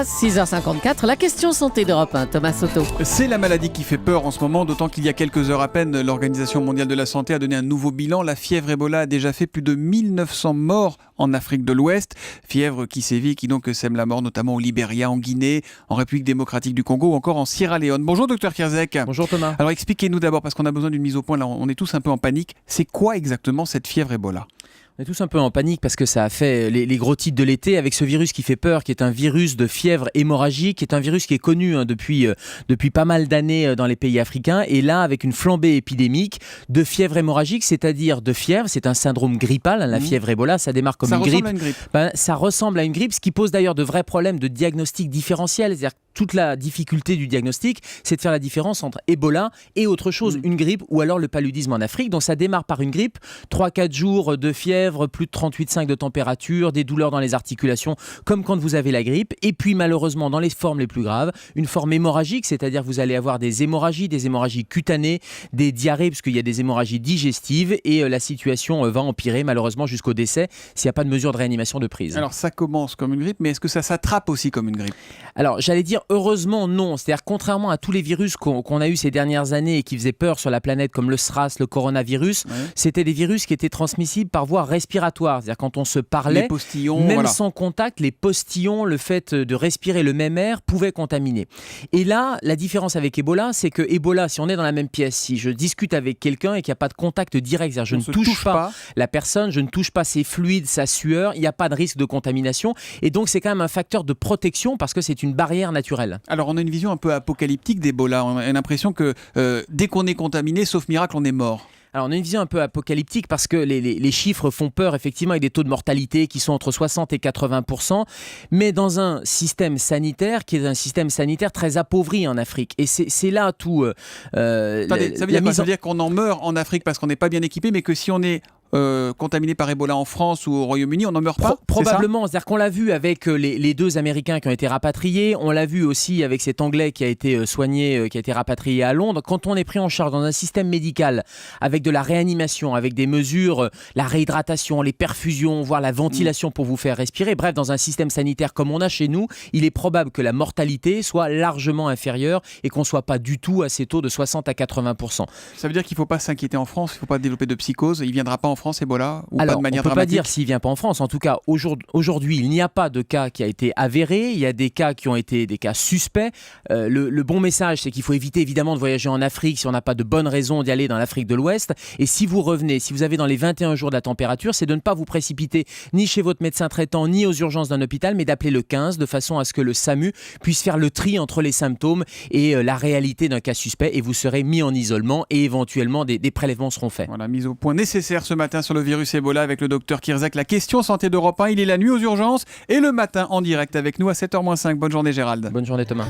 Ebola, 6h54, la question santé d'Europe 1, Thomas Soto. C'est la maladie qui fait peur en ce moment, d'autant qu'il y a quelques heures à peine, l'Organisation mondiale de la santé a donné un nouveau bilan. La fièvre Ebola a déjà fait plus de 1900 morts en Afrique de l'Ouest. Fièvre qui sévit, qui donc sème la mort notamment au Libéria, en Guinée, en République démocratique du Congo ou encore en Sierra Leone. Bonjour Dr Kierzek. Bonjour Thomas. Alors expliquez-nous d'abord, parce qu'on a besoin d'une mise au point, là on est tous un peu en panique. C'est quoi exactement cette fièvre Ebola ? On est tous un peu en panique parce que ça a fait les gros titres de l'été avec ce virus qui fait peur, qui est un virus de fièvre hémorragique, qui est un virus qui est connu depuis pas mal d'années dans les pays africains. Et là, avec une flambée épidémique de fièvre hémorragique, c'est-à-dire de fièvre, c'est un syndrome grippal, la fièvre Ebola, ça démarre comme une grippe. Ça ressemble à une grippe, ce qui pose d'ailleurs de vrais problèmes de diagnostic différentiel. C'est-à-dire toute la difficulté du diagnostic, c'est de faire la différence entre Ebola et autre chose, une grippe ou alors le paludisme en Afrique. Donc ça démarre par une grippe, 3-4 jours de fièvre, plus de 38,5 de température, des douleurs dans les articulations, comme quand vous avez la grippe. Et puis malheureusement, dans les formes les plus graves, une forme hémorragique, c'est-à-dire vous allez avoir des hémorragies cutanées, des diarrhées, parce qu'il y a des hémorragies digestives, et la situation va empirer malheureusement jusqu'au décès s'il n'y a pas de mesure de réanimation de prise. Alors ça commence comme une grippe, mais est-ce que ça s'attrape aussi comme une grippe ? Alors j'allais dire heureusement non, c'est-à-dire contrairement à tous les virus qu'on a eu ces dernières années et qui faisaient peur sur la planète comme le SRAS, le coronavirus, c'était des virus qui étaient transmissibles par voie respiratoire, c'est-à-dire quand on se parlait, même sans contact, les postillons, le fait de respirer le même air pouvaient contaminer. Et là, la différence avec Ebola, c'est que Ebola, si on est dans la même pièce, si je discute avec quelqu'un et qu'il n'y a pas de contact direct, c'est-à-dire je ne touche pas la personne, je ne touche pas ses fluides, sa sueur, il n'y a pas de risque de contamination et donc c'est quand même un facteur de protection parce que c'est une barrière naturelle. Alors on a une vision un peu apocalyptique d'Ebola, on a l'impression que dès qu'on est contaminé, sauf miracle, on est mort. Alors on a une vision un peu apocalyptique parce que les chiffres font peur effectivement avec des taux de mortalité qui sont entre 60 et 80%, mais dans un système sanitaire qui est un système sanitaire très appauvri en Afrique. Et c'est là tout... ça veut dire quoi ? Ça veut dire qu'on en meurt en Afrique parce qu'on n'est pas bien équipé, mais que si on est... contaminé par Ebola en France ou au Royaume-Uni, on n'en meurt pas ? Probablement, c'est-à-dire qu'on l'a vu avec les deux Américains qui ont été rapatriés, on l'a vu aussi avec cet Anglais qui a été soigné, qui a été rapatrié à Londres. Quand on est pris en charge dans un système médical avec de la réanimation, avec des mesures, la réhydratation, les perfusions, voire la ventilation pour vous faire respirer, bref, dans un système sanitaire comme on a chez nous, il est probable que la mortalité soit largement inférieure et qu'on ne soit pas du tout à ces taux de 60 à 80%. Ça veut dire qu'il ne faut pas s'inquiéter en France, il ne faut pas développer de psychose, il ne viendra pas en France Ebola ou Alors, pas de manière on ne peut dramatique. pas dire s'il ne vient pas en France. En tout cas, aujourd'hui, il n'y a pas de cas qui a été avéré. Il y a des cas qui ont été des cas suspects. Le bon message, c'est qu'il faut éviter évidemment de voyager en Afrique si on n'a pas de bonnes raisons d'y aller dans l'Afrique de l'Ouest. Et si vous revenez, si vous avez dans les 21 jours de la température, c'est de ne pas vous précipiter ni chez votre médecin traitant, ni aux urgences d'un hôpital, mais d'appeler le 15 de façon à ce que le SAMU puisse faire le tri entre les symptômes et la réalité d'un cas suspect. Et vous serez mis en isolement et éventuellement des prélèvements seront faits. Voilà, mise au point nécessaire ce matin sur le virus Ebola avec le docteur Kierzek. La question santé d'Europe 1, il est la nuit aux urgences et le matin en direct avec nous à 7h-5. Bonne journée Gérald. Bonne journée Thomas.